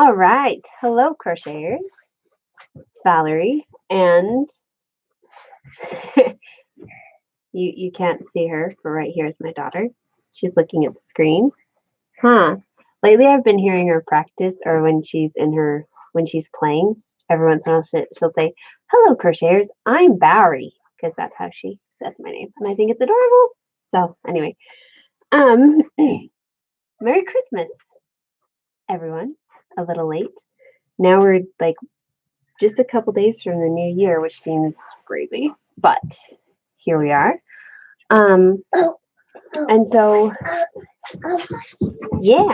All right. Hello, crocheters. It's Valerie, and you can't see her, but right here is my daughter. She's looking at the screen. Huh. Lately, I've been hearing her practice, or when she's playing. Every once in a while, she'll say, "Hello, crocheters. I'm Bowery," because that's how she says my name, and I think it's adorable. So anyway, um, Merry Christmas, everyone. A little late. Now we're like just a couple days from the new year, which seems crazy, but here we are. Um, and so, yeah,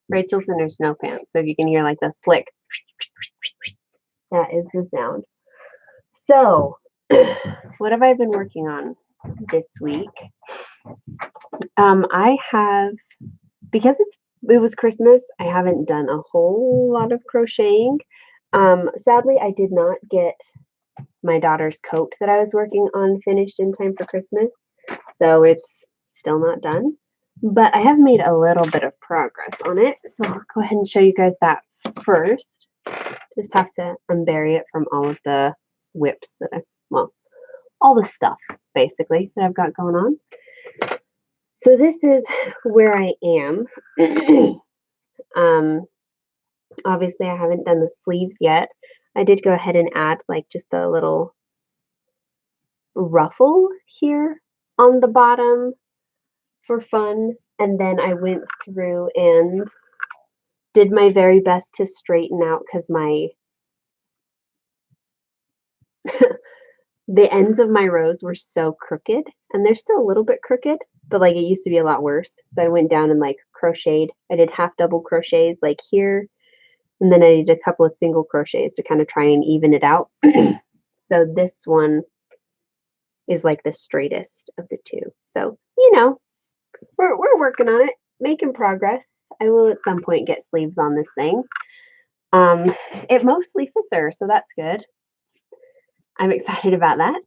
Rachel's in her snow pants, so if you can hear like the slick, that is the sound. So, what have I been working on this week? I have, because it was Christmas, I haven't done a whole lot of crocheting. Sadly, I did not get my daughter's coat that I was working on finished in time for Christmas, so it's still not done. But I have made a little bit of progress on it, so I'll go ahead and show you guys that first. Just have to unbury it from all of the whips all the stuff basically that I've got going on. So this is where I am. Obviously I haven't done the sleeves yet. I did go ahead and add like just a little ruffle here on the bottom for fun, and then I went through and did my very best to straighten out because the ends of my rows were so crooked, and they're still a little bit crooked, but like it used to be a lot worse. So I went down and like crocheted. I did half double crochets like here, and then I did a couple of single crochets to kind of try and even it out. So this one is like the straightest of the two. So, we're working on it, making progress. I will at some point get sleeves on this thing. It mostly fits her, so that's good. I'm excited about that.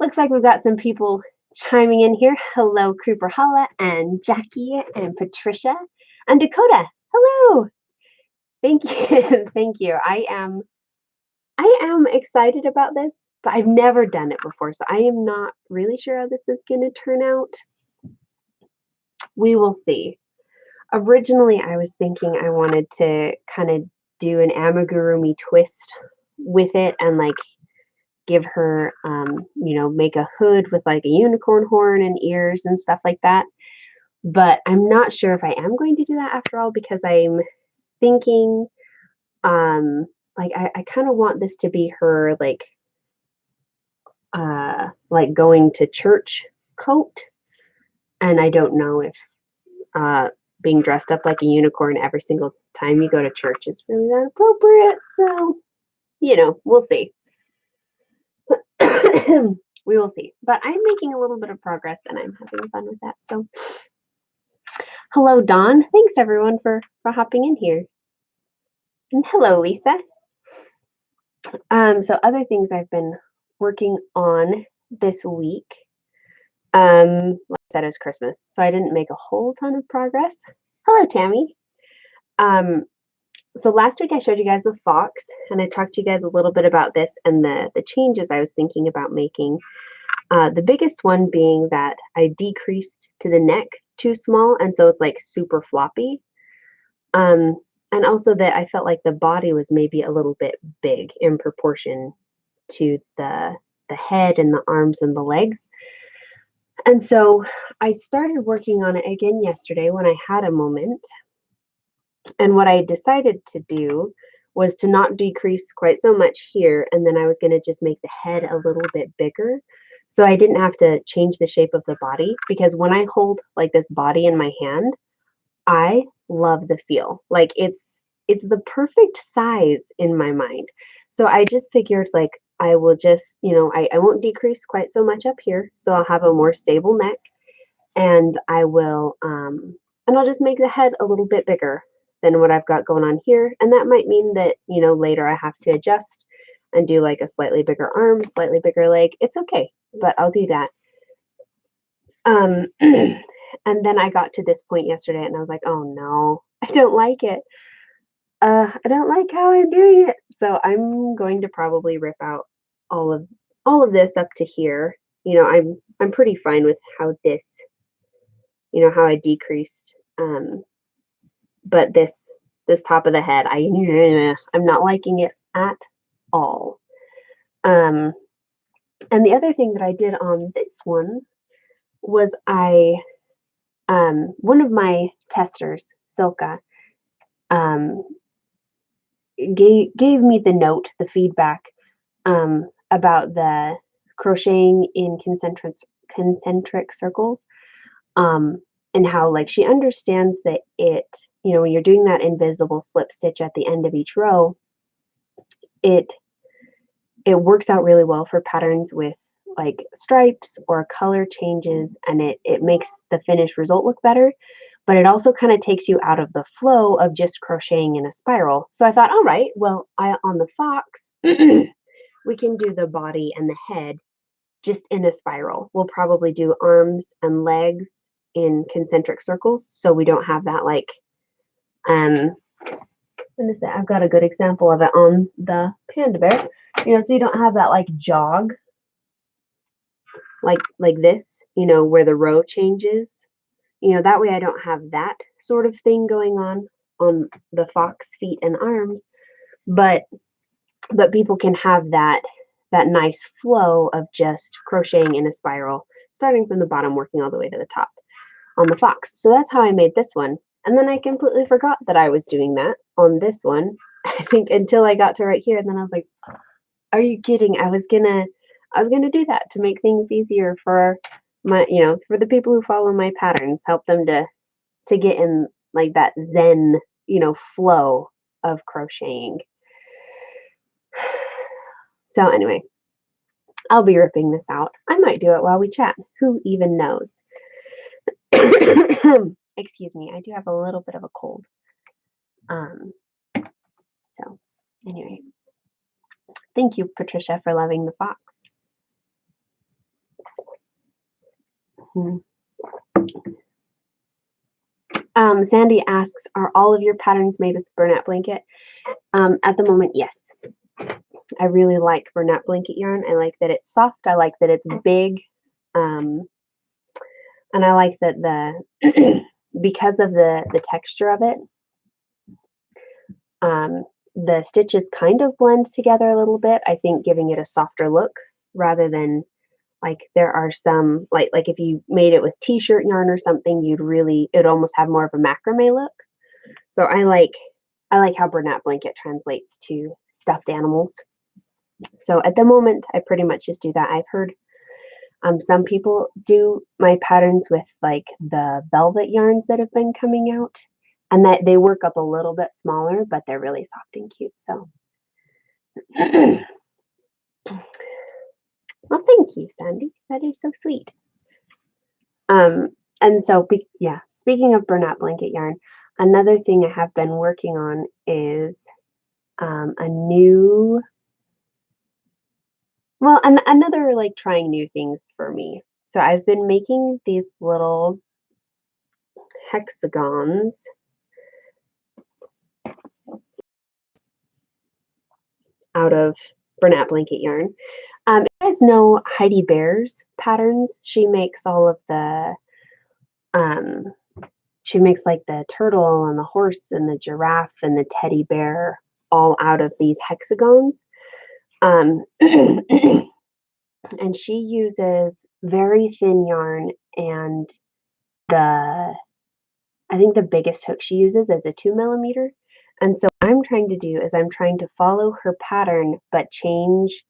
Looks like we've got some people chiming in here. Hello, Creeper Holla and Jackie and Patricia and Dakota. Hello. Thank you. Thank you. I am excited about this, but I've never done it before, so I am not really sure how this is going to turn out. We will see. Originally, I was thinking I wanted to kind of do an amigurumi twist with it and like give her, make a hood with like a unicorn horn and ears and stuff like that. But I'm not sure if I am going to do that after all, because I'm thinking, I kind of want this to be her like going to church coat, and I don't know if being dressed up like a unicorn every single time you go to church is really that appropriate. So, we'll see. We will see. But I'm making a little bit of progress, and I'm having fun with that. So, hello, Dawn. Thanks, everyone, for hopping in here. And hello, Lisa. So other things I've been working on this week. Like I said, it's Christmas, so I didn't make a whole ton of progress. Hello, Tammy. So last week I showed you guys the fox, and I talked to you guys a little bit about this and the changes I was thinking about making. The biggest one being that I decreased to the neck too small, and so it's like super floppy. And also that I felt like the body was maybe a little bit big in proportion to the head and the arms and the legs. And so I started working on it again yesterday when I had a moment. And what I decided to do was to not decrease quite so much here, and then I was going to just make the head a little bit bigger. So I didn't have to change the shape of the body, because when I hold like this body in my hand, I love the feel. Like it's the perfect size in my mind. So I just figured like I will just, I won't decrease quite so much up here. So I'll have a more stable neck, and I will and I'll just make the head a little bit bigger than what I've got going on here. And that might mean that, later I have to adjust and do like a slightly bigger arm, slightly bigger leg. It's okay, but I'll do that. And then I got to this point yesterday and I was like, oh no, I don't like it. I don't like how I'm doing it. So I'm going to probably rip out all of all of this up to here. You know, I'm pretty fine with how this, how I decreased. But this top of the head, I'm not liking it at all. Um, and the other thing that I did on this one was one of my testers, Silka, um, gave me the note, the feedback, about the crocheting in concentric circles, um, and how like she understands that when you're doing that invisible slip stitch at the end of each row, it it works out really well for patterns with like stripes or color changes, and it makes the finished result look better, but it also kind of takes you out of the flow of just crocheting in a spiral. So I thought, all right, well, on the fox, we can do the body and the head just in a spiral. We'll probably do arms and legs in concentric circles, so we don't have that like what is that? I've got a good example of it on the panda bear. So you don't have that like jog like this, where the row changes. That way I don't have that sort of thing going on the fox feet and arms, but people can have that nice flow of just crocheting in a spiral, starting from the bottom, working all the way to the top on the fox. So that's how I made this one. And then I completely forgot that I was doing that on this one, I think, until I got to right here. And then I was like, are you kidding? I was gonna do that to make things easier for for the people who follow my patterns, help them to get in like that zen, flow of crocheting. So anyway, I'll be ripping this out. I might do it while we chat. Who even knows? Excuse me, I do have a little bit of a cold. So anyway, thank you, Patricia, for loving the fox. Sandy asks, are all of your patterns made with burlap blanket? At the moment, yes. I really like burlap blanket yarn. I like that it's soft. I like that it's big. And I like that because of the texture of it, the stitches kind of blend together a little bit, I think, giving it a softer look rather than like there are some like if you made it with t-shirt yarn or something, it'd almost have more of a macrame look. So I like how burlap blanket translates to stuffed animals. So at the moment, I pretty much just do that. I've heard some people do my patterns with like the velvet yarns that have been coming out, and that they work up a little bit smaller, but they're really soft and cute. So, well, thank you, Sandy. That is so sweet. And so, yeah, speaking of burlap blanket yarn, another thing I have been working on is a new, another like trying new things for me. So I've been making these little hexagons out of burlap blanket yarn. You guys know Heidi Bear's patterns. She makes all of the, she makes like the turtle and the horse and the giraffe and the teddy bear all out of these hexagons. And she uses very thin yarn, and I think the biggest hook she uses is a 2mm. And so what I'm trying to do is I'm trying to follow her pattern, but change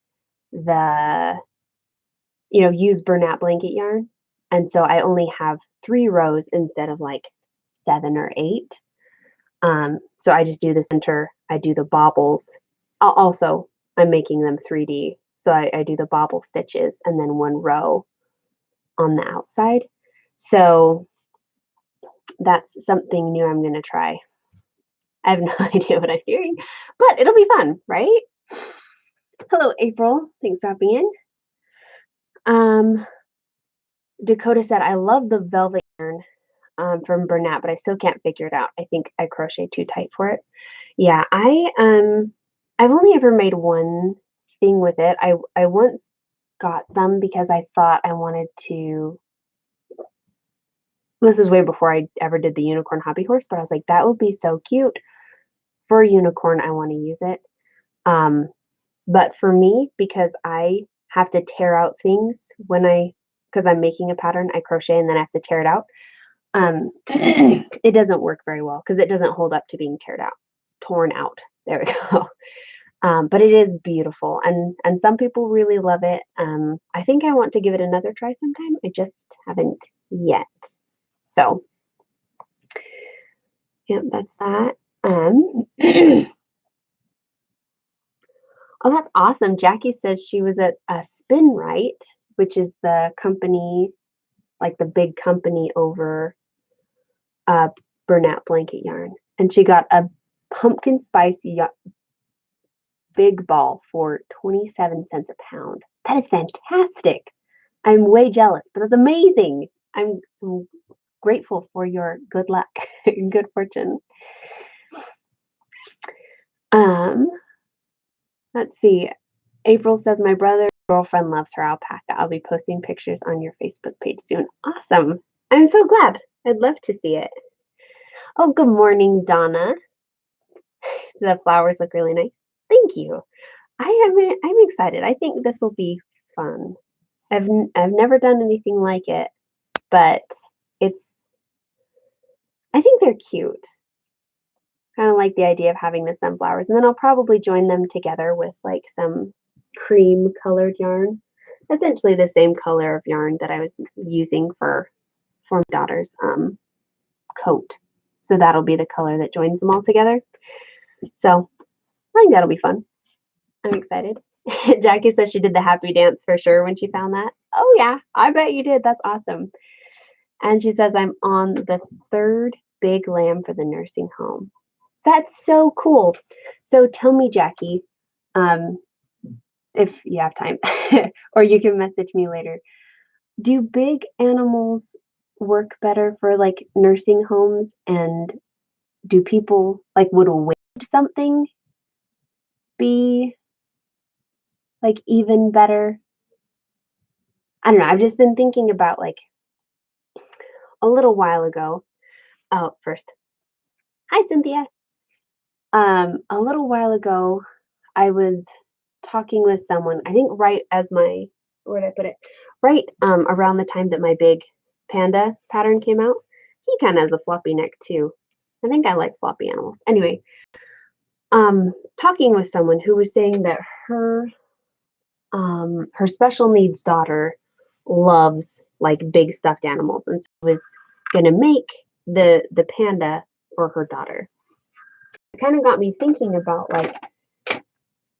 use burlap blanket yarn. And so I only have 3 rows instead of like 7 or 8. So I just do the center, I do the bobbles. I'm making them 3D. So I do the bobble stitches and then 1 row on the outside. So that's something new I'm going to try. I have no idea what I'm doing, but it'll be fun, right? Hello, April. Thanks for hopping in. Dakota said, I love the velvet yarn. from Bernat, but I still can't figure it out. I think I crochet too tight for it. Yeah, I've only ever made one thing with it. I once got some because I thought I wanted to. This is way before I ever did the unicorn hobby horse, but I was like, that would be so cute for a unicorn. I want to use it. Um, but for me, because I have to tear out things because I'm making a pattern, I crochet and then I have to tear it out. It doesn't work very well because it doesn't hold up to being torn out. There we go. But it is beautiful, and some people really love it. I think I want to give it another try sometime. I just haven't yet. So, yeah, that's that. Oh, that's awesome. Jackie says she was at a Spin Right, which is the company, like the big company over Bernat blanket yarn, and she got a pumpkin spice big ball for 27 cents a pound. That is fantastic. I'm way jealous, but it's amazing. I'm grateful for your good luck and good fortune. Let's see. April says my brother's girlfriend loves her alpaca. I'll be posting pictures on your Facebook page soon. Awesome. I'm so glad. I'd love to see it. Oh, good morning, Donna. The flowers look really nice. Thank you. I'm excited. I think this will be fun. I've never done anything like it, but I think they're cute. Kind of like the idea of having the sunflowers, and then I'll probably join them together with like some cream colored yarn, essentially the same color of yarn that I was using for my daughter's coat. So that'll be the color that joins them all together. So I think that'll be fun. I'm excited. Jackie says she did the happy dance for sure when she found that. Oh yeah, I bet you did. That's awesome. And she says I'm on the third big lamb for the nursing home. That's so cool. So tell me, Jackie, if you have time, or you can message me later. Do big animals work better for like nursing homes? And do people like, would a weight something be like even better? I don't know. I've just been thinking about like a little while ago. Oh, first, hi, Cynthia. A little while ago, I was talking with someone, I think right as where did I put it? Right around the time that my big panda pattern came out. He kind of has a floppy neck too. I think I like floppy animals. Anyway, talking with someone who was saying that her special needs daughter loves like big stuffed animals, and so was gonna make the panda for her daughter. It kind of got me thinking about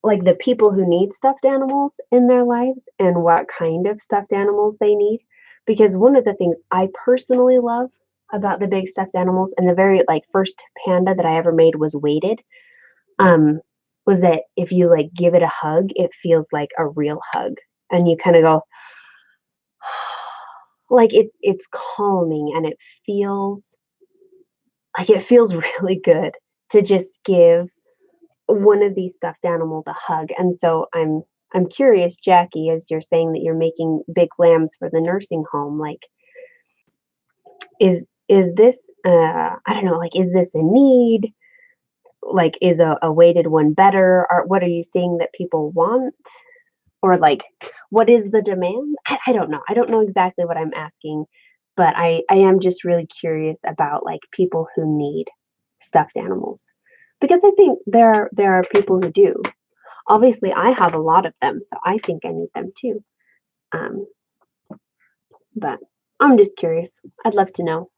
like the people who need stuffed animals in their lives and what kind of stuffed animals they need. Because one of the things I personally love about the big stuffed animals, and the very like first panda that I ever made was weighted, was that if you like give it a hug, it feels like a real hug. And you kind of go like it's calming, and it feels really good to just give one of these stuffed animals a hug. And so I'm curious, Jackie, as you're saying that you're making big lambs for the nursing home, like is this I don't know, like is this a need? Like is a weighted one better? Or what are you seeing that people want? Or like what is the demand? I don't know. I don't know exactly what I'm asking, but I am just really curious about like people who need stuffed animals. Because I think there are people who do. Obviously, I have a lot of them, so I think I need them too. Um, but I'm just curious. I'd love to know.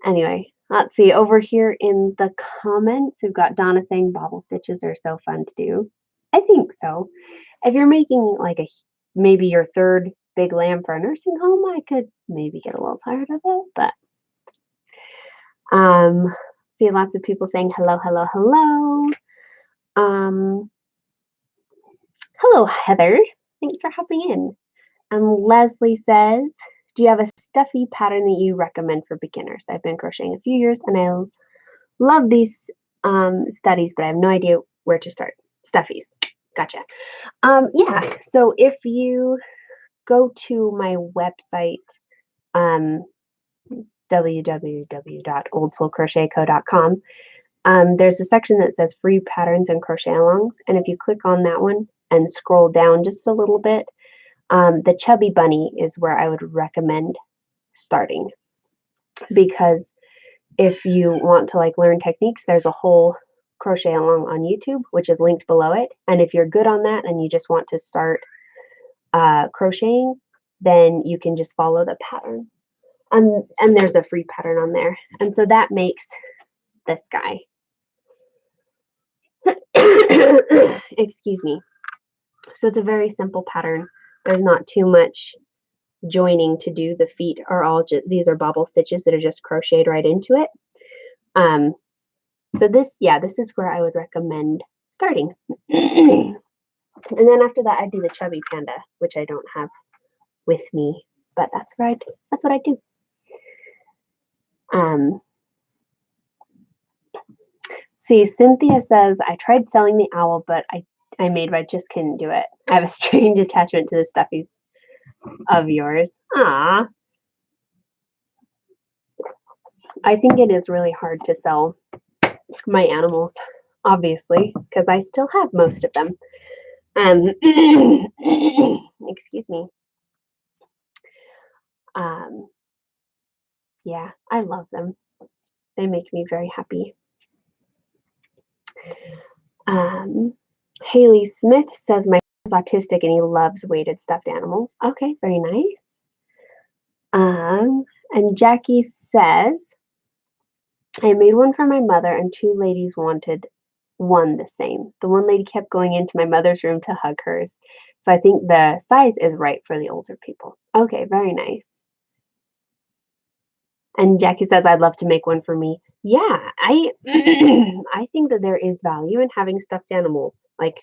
Anyway, let's see. Over here in the comments, we've got Donna saying bobble stitches are so fun to do. I think so. If you're making like maybe your third big lamb for a nursing home, I could maybe get a little tired of it. But see lots of people saying hello, hello, hello. Hello, Heather. Thanks for hopping in. Leslie says, do you have a stuffy pattern that you recommend for beginners? I've been crocheting a few years and I love these studies, but I have no idea where to start. Stuffies. Gotcha. Yeah, so if you go to my website, um, www.oldsoulcrochetco.com, there's a section that says free patterns and crochet alongs. And if you click on that one and scroll down just a little bit, the chubby bunny is where I would recommend starting, because if you want to like learn techniques, there's a whole crochet along on YouTube, which is linked below it. And if you're good on that and you just want to start crocheting, then you can just follow the pattern. And there's a free pattern on there. And so that makes this guy. Excuse me. So it's a very simple pattern. There's not too much joining to do. The feet are all just, these are bobble stitches that are just crocheted right into it. So this is where I would recommend starting. And then after that, I do the chubby panda, which I don't have with me, but that's what I do. See, Cynthia says, I tried selling the owl, but I just couldn't do it. I have a strange attachment to the stuffies of yours. Ah, I think it is really hard to sell my animals, obviously, because I still have most of them. Excuse me. Yeah, I love them. They make me very happy. Haley Smith says my is autistic and he loves weighted stuffed animals. Okay, very nice. And Jackie says, I made one for my mother and two ladies wanted one the same. The one lady kept going into my mother's room to hug hers. So I think the size is right for the older people. Okay, very nice. And Jackie says, I'd love to make one for me. Yeah, I I think that there is value in having stuffed animals, like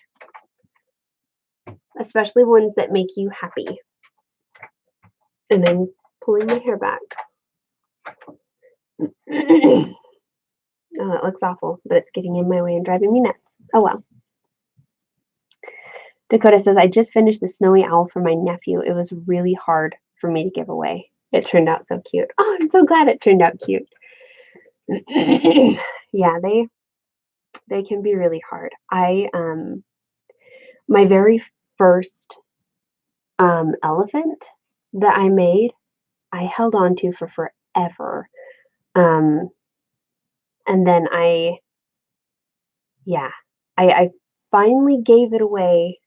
especially ones that make you happy. And I'm pulling my hair back. Oh, that looks awful, but it's getting in my way and driving me nuts. Oh well. Dakota says, I just finished the snowy owl for my nephew. It was really hard for me to give away. It turned out so cute. Oh, I'm so glad it turned out cute. Yeah, they can be really hard. My very first elephant that I made, I held on to for forever. And then I finally gave it away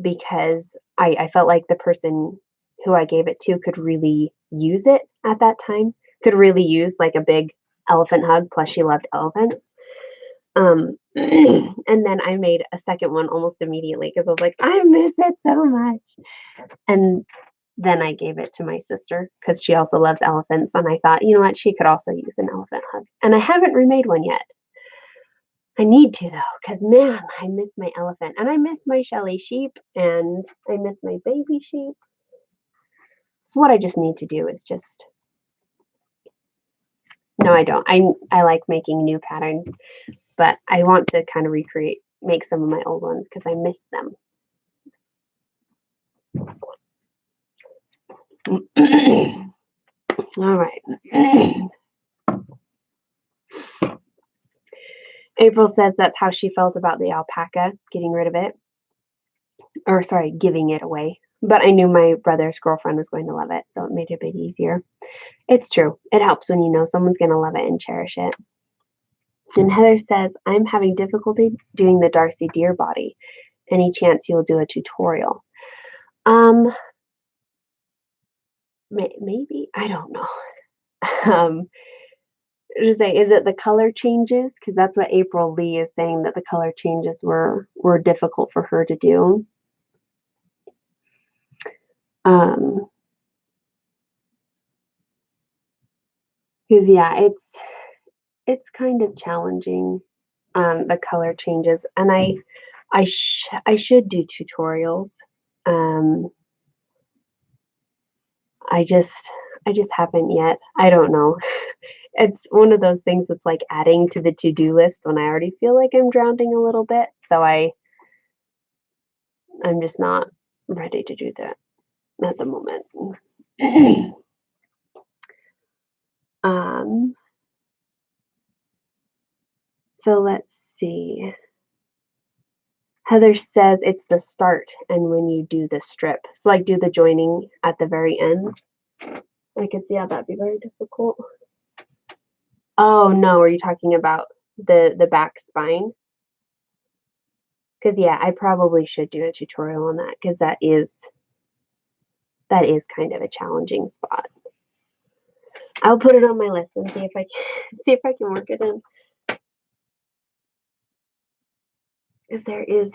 because I felt like the person who I gave it to could really use it at that time, could really use like a big elephant hug, plus she loved elephants. And then I made a second one almost immediately because I was like, I miss it so much. And then I gave it to my sister because she also loves elephants. And I thought, you know what, she could also use an elephant hug. And I haven't remade one yet. I need to though, because man, I miss my elephant and I miss my Shelly sheep and I miss my baby sheep. So what I just need to do is just, no, I don't. I like making new patterns, but I want to kind of make some of my old ones because I miss them. All right. April says that's how she felt about the alpaca, getting rid of it. Or sorry, giving it away. But I knew my brother's girlfriend was going to love it, so it made it a bit easier. It's true. It helps when you know someone's going to love it and cherish it. And Heather says, I'm having difficulty doing the Darcy deer body. Any chance you'll do a tutorial? Maybe. I don't know. Just say, is it the color changes? Because that's what April Lee is saying, that the color changes were difficult for her to do. Because yeah, it's kind of challenging, the color changes, and I should do tutorials. I just haven't yet. I don't know. It's one of those things that's like adding to the to-do list when I already feel like I'm drowning a little bit. So I'm just not ready to do that at the moment. um, so let's see. Heather says it's the start and when you do the strip. So like do the joining at the very end. I could see how that'd be very difficult. Oh no, are you talking about the back spine? Because yeah, I probably should do a tutorial on that because that is kind of a challenging spot. I'll put it on my list and see if I can see if I can work it in. Because there is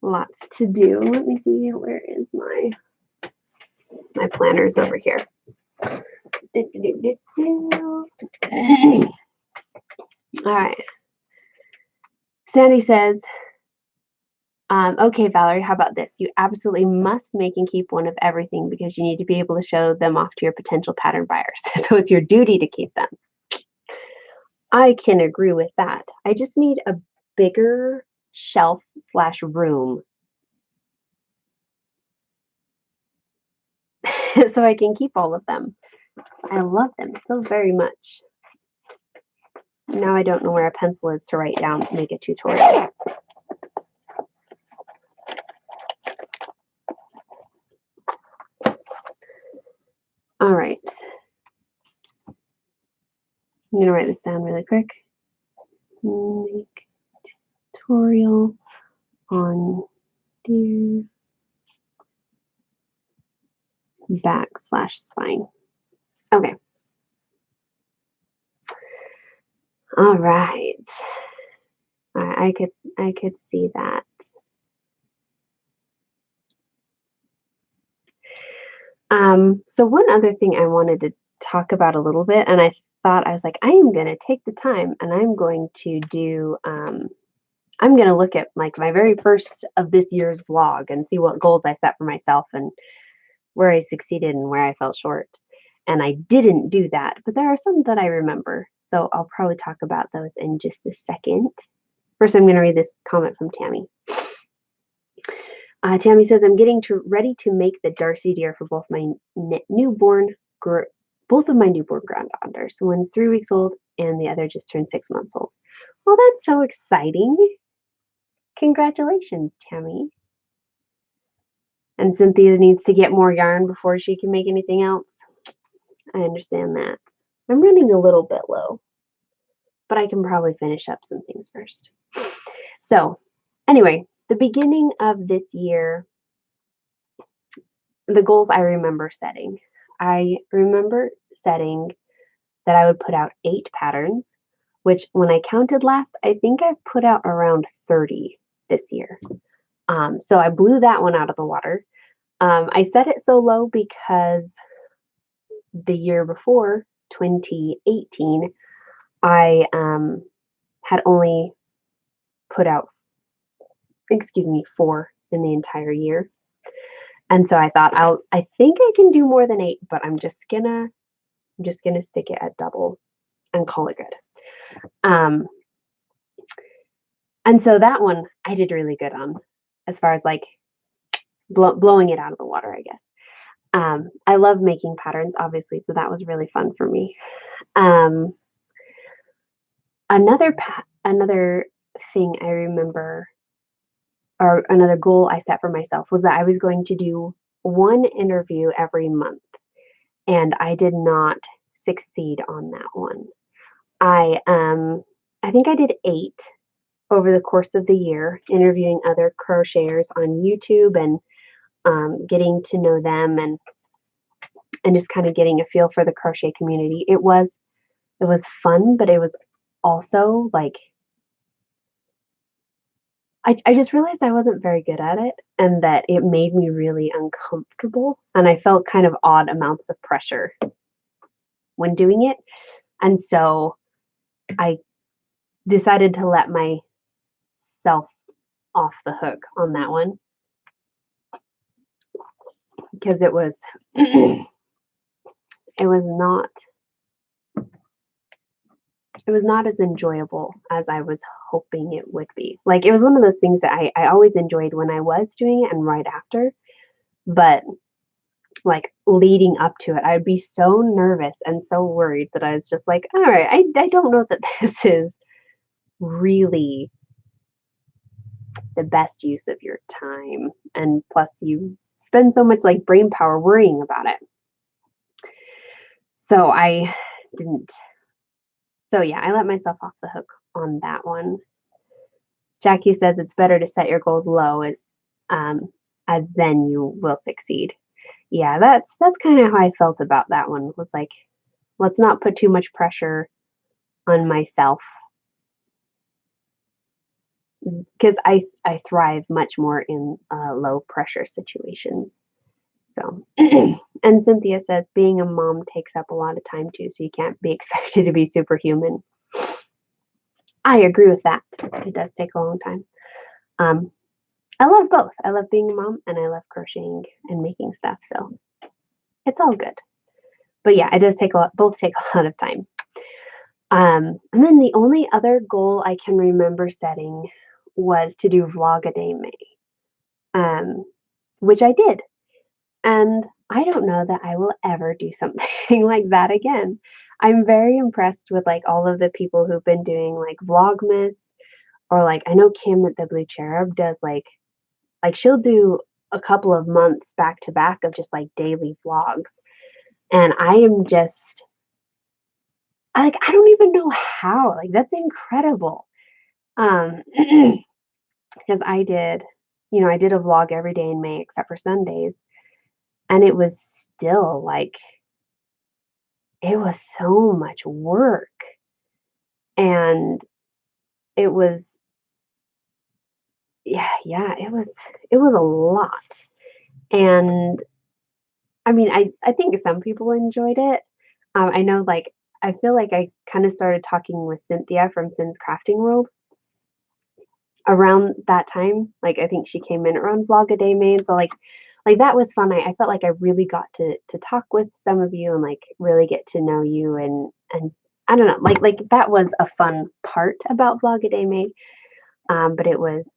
lots to do. Let me see, where is my planners over here. All right. Sandy says, okay, Valerie, how about this? You absolutely must make and keep one of everything because you need to be able to show them off to your potential pattern buyers. So it's your duty to keep them. I can agree with that. I just need a bigger shelf / room so I can keep all of them. I love them so very much. Now I don't know where a pencil is to write down to make a tutorial. All right. I'm going to write this down really quick. Make tutorial on deer back / spine. Okay. All right. I could see that. So one other thing I wanted to talk about a little bit, and I was like, I am going to take the time and I'm going to do, I'm going to look at like my very first of this year's vlog and see what goals I set for myself and where I succeeded and where I fell short. And I didn't do that, but there are some that I remember. So I'll probably talk about those in just a second. First, I'm going to read this comment from Tammy. Tammy says, I'm getting ready to make the Darcy deer for both my newborn granddaughters. One's 3 weeks old and the other just turned 6 months old. Well, that's so exciting. Congratulations, Tammy. And Cynthia needs to get more yarn before she can make anything else. I understand that. I'm running a little bit low, but I can probably finish up some things first. So anyway, the beginning of this year, the goals I remember setting. I remember setting that I would put out 8 patterns, which when I counted last, I think I've put out around 30 this year. So I blew that one out of the water. I set it so low because the year before, 2018, I had only put out, 4 in the entire year. And so I thought I think I can do more than 8, but I'm just gonna stick it at double and call it good. And so that one I did really good on, as far as like blowing it out of the water, I guess. I love making patterns, obviously, so that was really fun for me. Another thing I remember, or another goal I set for myself, was that I was going to do 1 interview every month, and I did not succeed on that one. I think I did 8 over the course of the year, interviewing other crocheters on YouTube and getting to know them and just kind of getting a feel for the crochet community. It was fun, but it was also like I just realized I wasn't very good at it and that it made me really uncomfortable, and I felt kind of odd amounts of pressure when doing it. And so I decided to let myself off the hook on that one because it was it was not as enjoyable as I was hoping it would be. Like, it was one of those things that I always enjoyed when I was doing it and right after, but like leading up to it, I'd be so nervous and so worried that I was just like, all right, I don't know that this is really the best use of your time. And plus, you spend so much like brain power worrying about it. So I didn't. So yeah, I let myself off the hook on that one. Jackie says it's better to set your goals low, as then you will succeed. Yeah, that's kind of how I felt about that one. Was like, let's not put too much pressure on myself, because I thrive much more in low pressure situations. So, and Cynthia says being a mom takes up a lot of time too, so you can't be expected to be superhuman. I agree with that. It does take a long time. I love both. I love being a mom and I love crocheting and making stuff. So it's all good. But yeah, it does take a lot. Both take a lot of time. And then the only other goal I can remember setting was to do Vlog-A-Day May, which I did. And I don't know that I will ever do something like that again. I'm very impressed with like all of the people who've been doing like Vlogmas, or like I know Kim at the Blue Cherub does like she'll do a couple of months back to back of just like daily vlogs. And I am just like, I don't even know how. Like, that's incredible. Because I did a vlog every day in May except for Sundays. And it was still like, it was so much work. And it was, yeah, it was a lot. And I mean, I think some people enjoyed it. I know, like, I feel like I kind of started talking with Cynthia from Sin's Crafting World around that time. Like, I think she came in around Vlog-A-Day May, so like that was fun. I felt like I really got to talk with some of you and like really get to know you, and I don't know, like that was a fun part about Vlog-A-Day May. But it was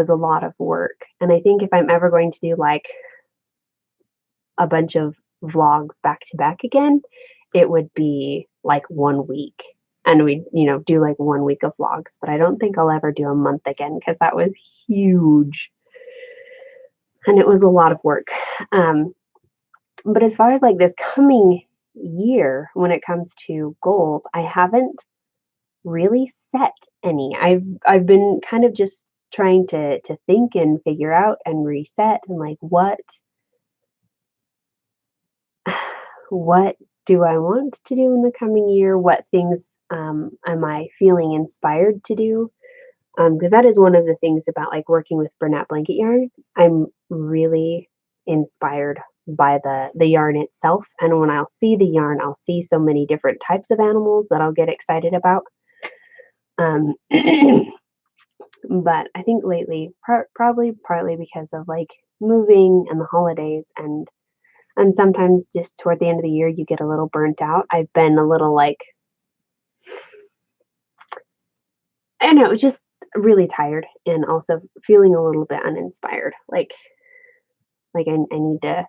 a lot of work, and I think if I'm ever going to do like a bunch of vlogs back to back again, it would be like 1 week. And we, do like 1 week of vlogs, but I don't think I'll ever do a month again because that was huge. And it was a lot of work. But as far as like this coming year, when it comes to goals, I haven't really set any. I've been kind of just trying to think and figure out and reset and like what do I want to do in the coming year? What things am I feeling inspired to do? Because that is one of the things about like working with Bernat blanket yarn. I'm really inspired by the yarn itself, and when I'll see the yarn, I'll see so many different types of animals that I'll get excited about. But I think lately, probably partly because of like moving and the holidays, and sometimes just toward the end of the year, you get a little burnt out. I've been a little like, I don't know, just really tired and also feeling a little bit uninspired. Like I need to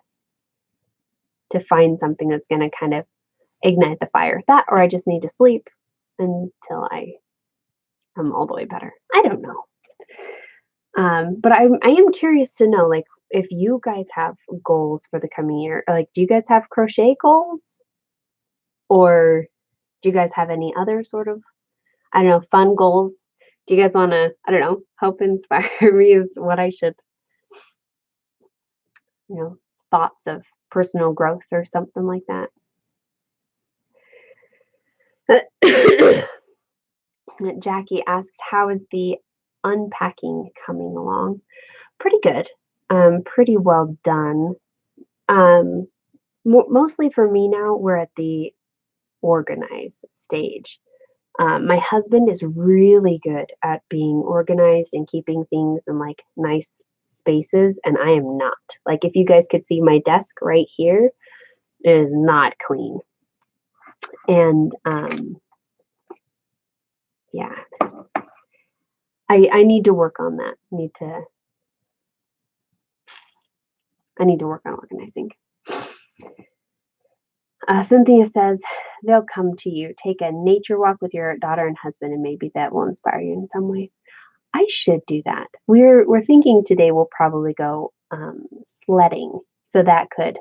find something that's going to kind of ignite the fire. That, or I just need to sleep until I am all the way better. I don't know. But I am curious to know, like, if you guys have goals for the coming year. Like, do you guys have crochet goals? Or do you guys have any other sort of, I don't know, fun goals? Do you guys want to, I don't know, help inspire me as what I should, thoughts of personal growth or something like that? Jackie asks, how is the unpacking coming along? Pretty good. Pretty well done. Mostly for me now, we're at the organized stage. My husband is really good at being organized and keeping things in like nice spaces, and I am not. Like, if you guys could see my desk right here, It is not clean. And yeah, I need to work on that. I need to work on organizing. Cynthia says, they'll come to you. Take a nature walk with your daughter and husband, and maybe that will inspire you in some way. I should do that. We're thinking today we'll probably go sledding. So that could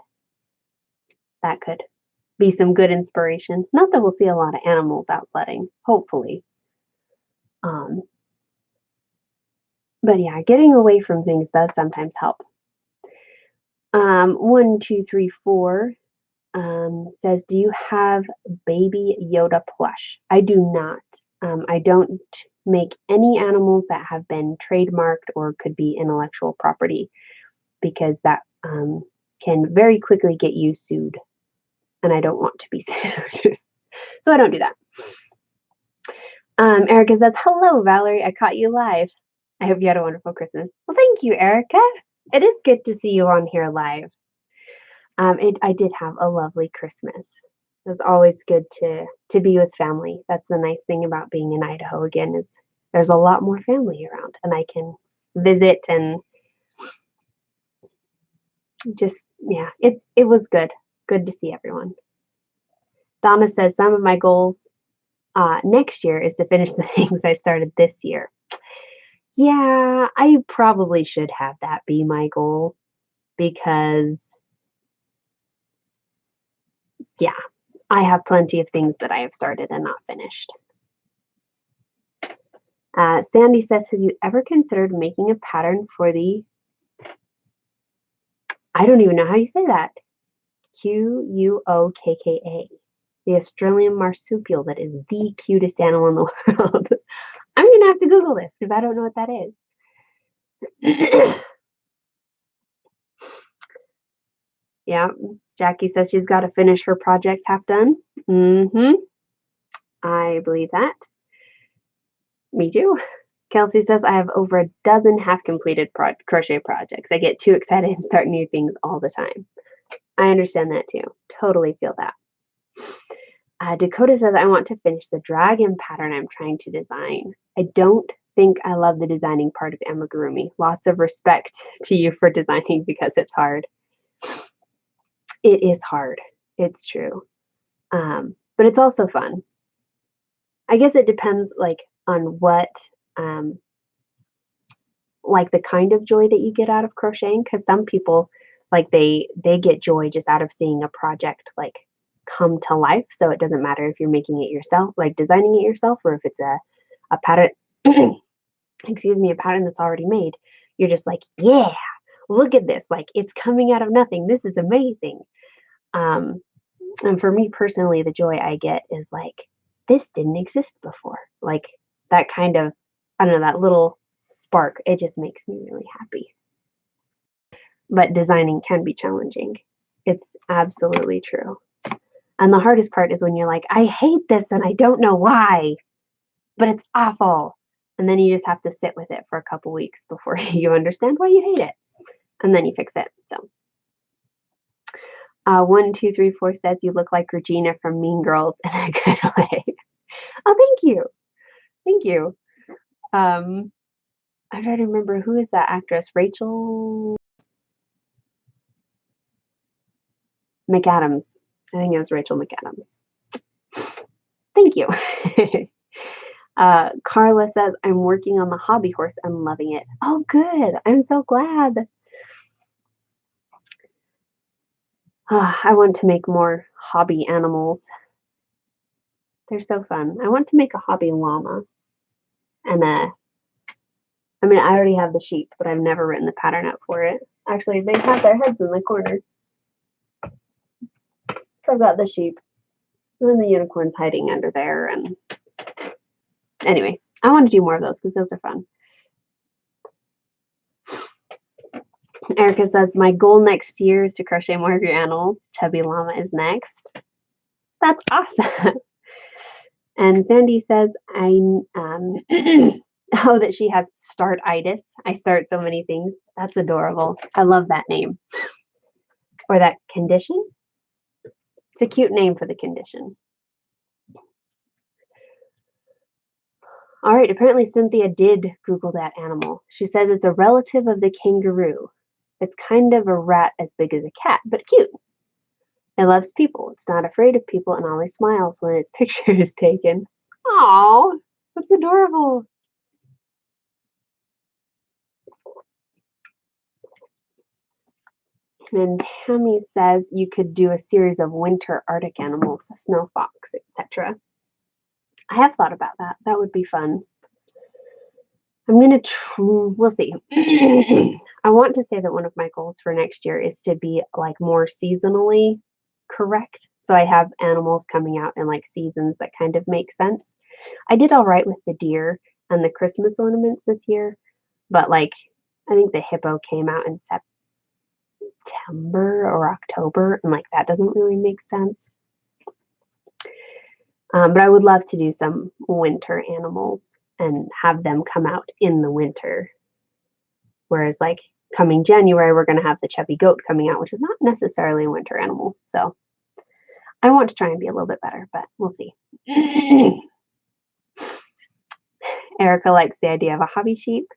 be some good inspiration. Not that we'll see a lot of animals out sledding, hopefully. But yeah, getting away from things does sometimes help. 1234 says, do you have Baby Yoda plush? I do not. I don't make any animals that have been trademarked or could be intellectual property, because that can very quickly get you sued. And I don't want to be sued. So I don't do that. Erica says, hello, Valerie. I caught you live. I hope you had a wonderful Christmas. Well, thank you, Erica. It is good to see you on here live. I did have a lovely Christmas. It was always good to be with family. That's the nice thing about being in Idaho again, is there's a lot more family around, and I can visit and just, yeah, it was good. Good to see everyone. Donna says, some of my goals next year is to finish the things I started this year. Yeah, I probably should have that be my goal, because yeah, I have plenty of things that I have started and not finished. Sandy says, have you ever considered making a pattern for the, I don't even know how you say that, Quokka, the Australian marsupial that is the cutest animal in the world? I'm going to have to Google this because I don't know what that is. Yeah, Jackie says she's got to finish her projects half done. I believe that. Me too. Kelsey says, I have over a dozen half-completed crochet projects. I get too excited and start new things all the time. I understand that too. Totally feel that. Dakota says, I want to finish the dragon pattern I'm trying to design. I don't think I love the designing part of amigurumi. Lots of respect to you for designing, because it's hard. It is hard. It's true. But it's also fun. I guess it depends on what the kind of joy that you get out of crocheting, because some people they get joy just out of seeing a project come to life. So it doesn't matter if you're making it yourself, designing it yourself, or if it's a pattern excuse me, a pattern that's already made. You're just yeah, look at this, it's coming out of nothing. This is amazing. And for me personally, the joy I get is this didn't exist before. That kind of, I don't know, that little spark, it just makes me really happy. But designing can be challenging. It's absolutely true. And the hardest part is when you're I hate this and I don't know why, but it's awful. And then you just have to sit with it for a couple weeks before you understand why you hate it. And then you fix it. So 1234 says, you look like Regina from Mean Girls in a good way. Oh, thank you. Thank you. I'm trying to remember, who is that actress? Rachel McAdams. I think it was Rachel McAdams. Thank you. Carla says, I'm working on the hobby horse and loving it. Oh, good. I'm so glad. I want to make more hobby animals. They're so fun. I want to make a hobby llama. And I already have the sheep, but I've never written the pattern out for it. Actually, they have their heads in the corner. So I've got the sheep. And then the unicorn's hiding under there. And anyway, I want to do more of those because those are fun. Erica says, my goal next year is to crochet more of your animals. Chubby Llama is next. That's awesome. And Sandy says, oh, that she has startitis. I start so many things. That's adorable. I love that name. Or that condition. It's a cute name for the condition. All right, apparently Cynthia did Google that animal. She says it's a relative of the kangaroo. It's kind of a rat as big as a cat, but cute. It loves people. It's not afraid of people and always smiles when its picture is taken. Aww, that's adorable. And Tammy says you could do a series of winter Arctic animals, snow fox, etc. I have thought about that. That would be fun. I'm going to, we'll see. I want to say that one of my goals for next year is to be like more seasonally correct. So I have animals coming out in like seasons that kind of make sense. I did all right with the deer and the Christmas ornaments this year, but like I think the hippo came out in September or October, and like that doesn't really make sense. But I would love to do some winter animals and have them come out in the winter. Whereas like coming January, we're going to have the chubby goat coming out, which is not necessarily a winter animal. So I want to try and be a little bit better, but we'll see. Erica likes the idea of a hobby sheep.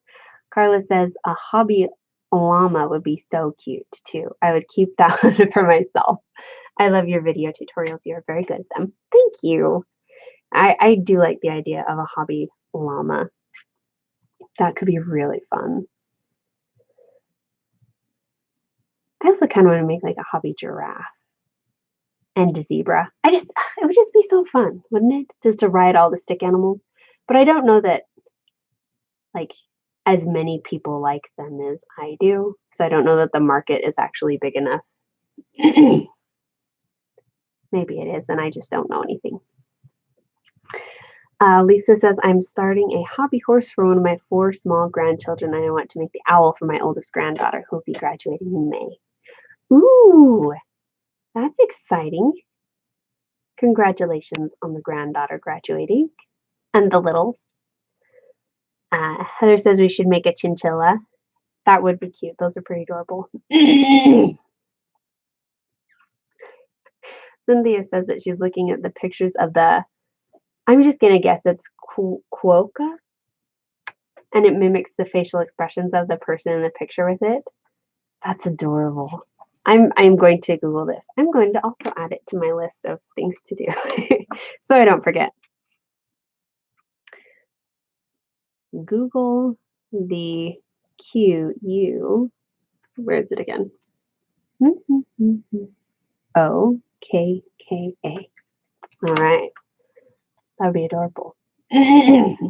Carla says a hobby llama would be so cute too. I would keep that one for myself. I love your video tutorials. You're very good at them. Thank you. I do like the idea of a hobby llama. That could be really fun. I also kind of want to make like a hobby giraffe and a zebra. It would just be so fun, wouldn't it? Just to ride all the stick animals. But I don't know that like as many people like them as I do. So I don't know that the market is actually big enough. Maybe it is, and I just don't know anything. Lisa says, I'm starting a hobby horse for one of my 4 small grandchildren, and I want to make the owl for my oldest granddaughter, who will be graduating in May. Ooh, that's exciting. Congratulations on the granddaughter graduating and the littles. Heather says we should make a chinchilla. That would be cute. Those are pretty adorable. Cynthia says that she's looking at the pictures of I'm just going to guess it's quokka. And it mimics the facial expressions of the person in the picture with it. That's adorable. I'm going to Google this. I'm going to also add it to my list of things to do so I don't forget. Google the QU. Where is it again? OKKA. All right. That would be adorable. Anyway.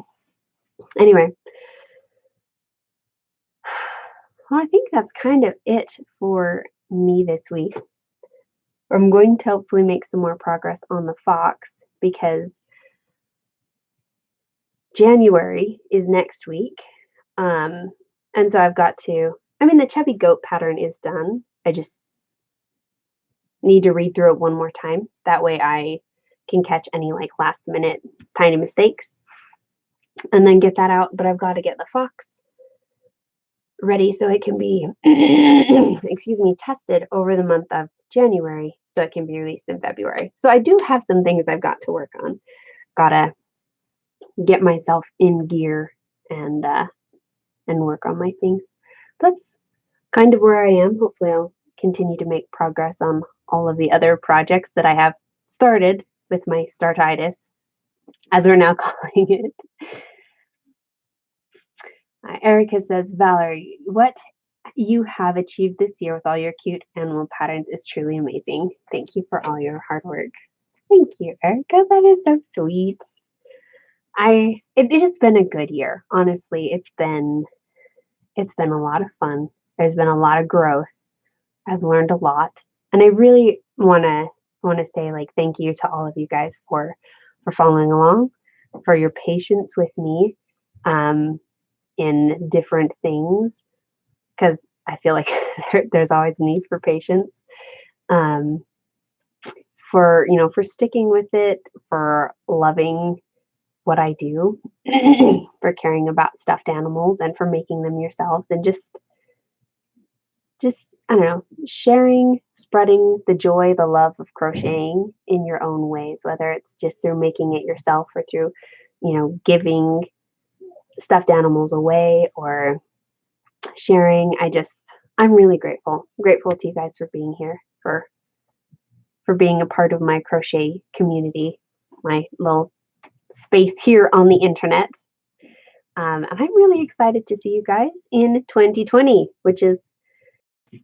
Well, I think that's kind of it for me this week. I'm going to hopefully make some more progress on the fox because January is next week. And so I've got to, the chubby goat pattern is done. I just need to read through it one more time. That way I can catch any like last minute tiny mistakes and then get that out. But I've got to get the fox ready so it can be, tested over the month of January so it can be released in February. So I do have some things I've got to work on. Gotta get myself in gear and work on my things. That's kind of where I am. Hopefully I'll continue to make progress on all of the other projects that I have started with my startitis, as we're now calling it. Erica says, Valerie, what you have achieved this year with all your cute animal patterns is truly amazing. Thank you for all your hard work. Thank you, Erica. That is so sweet. It has been a good year. Honestly, it's been a lot of fun. There's been a lot of growth. I've learned a lot. And I really want to say like thank you to all of you guys for following along, for your patience with me in different things, because I feel like there's always a need for patience. For sticking with it, for loving what I do, for caring about stuffed animals and for making them yourselves, and just I don't know, sharing, spreading the joy, the love of crocheting in your own ways, whether it's just through making it yourself or through, giving stuffed animals away or sharing. I'm really grateful. Grateful to you guys for being here, for being a part of my crochet community, my little space here on the internet. And I'm really excited to see you guys in 2020, which is,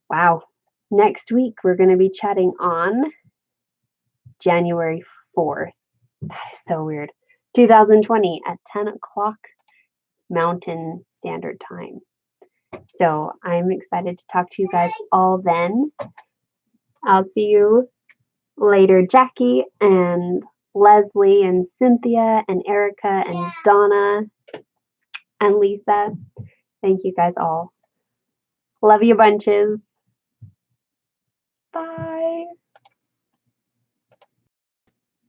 wow, next week we're going to be chatting on January 4th. That is so weird. 2020 at 10 o'clock Mountain Standard Time. So I'm excited to talk to you guys all then. I'll see you later, Jackie and Leslie and Cynthia and Erica and Donna and Lisa. Thank you guys all. Love you bunches. Bye.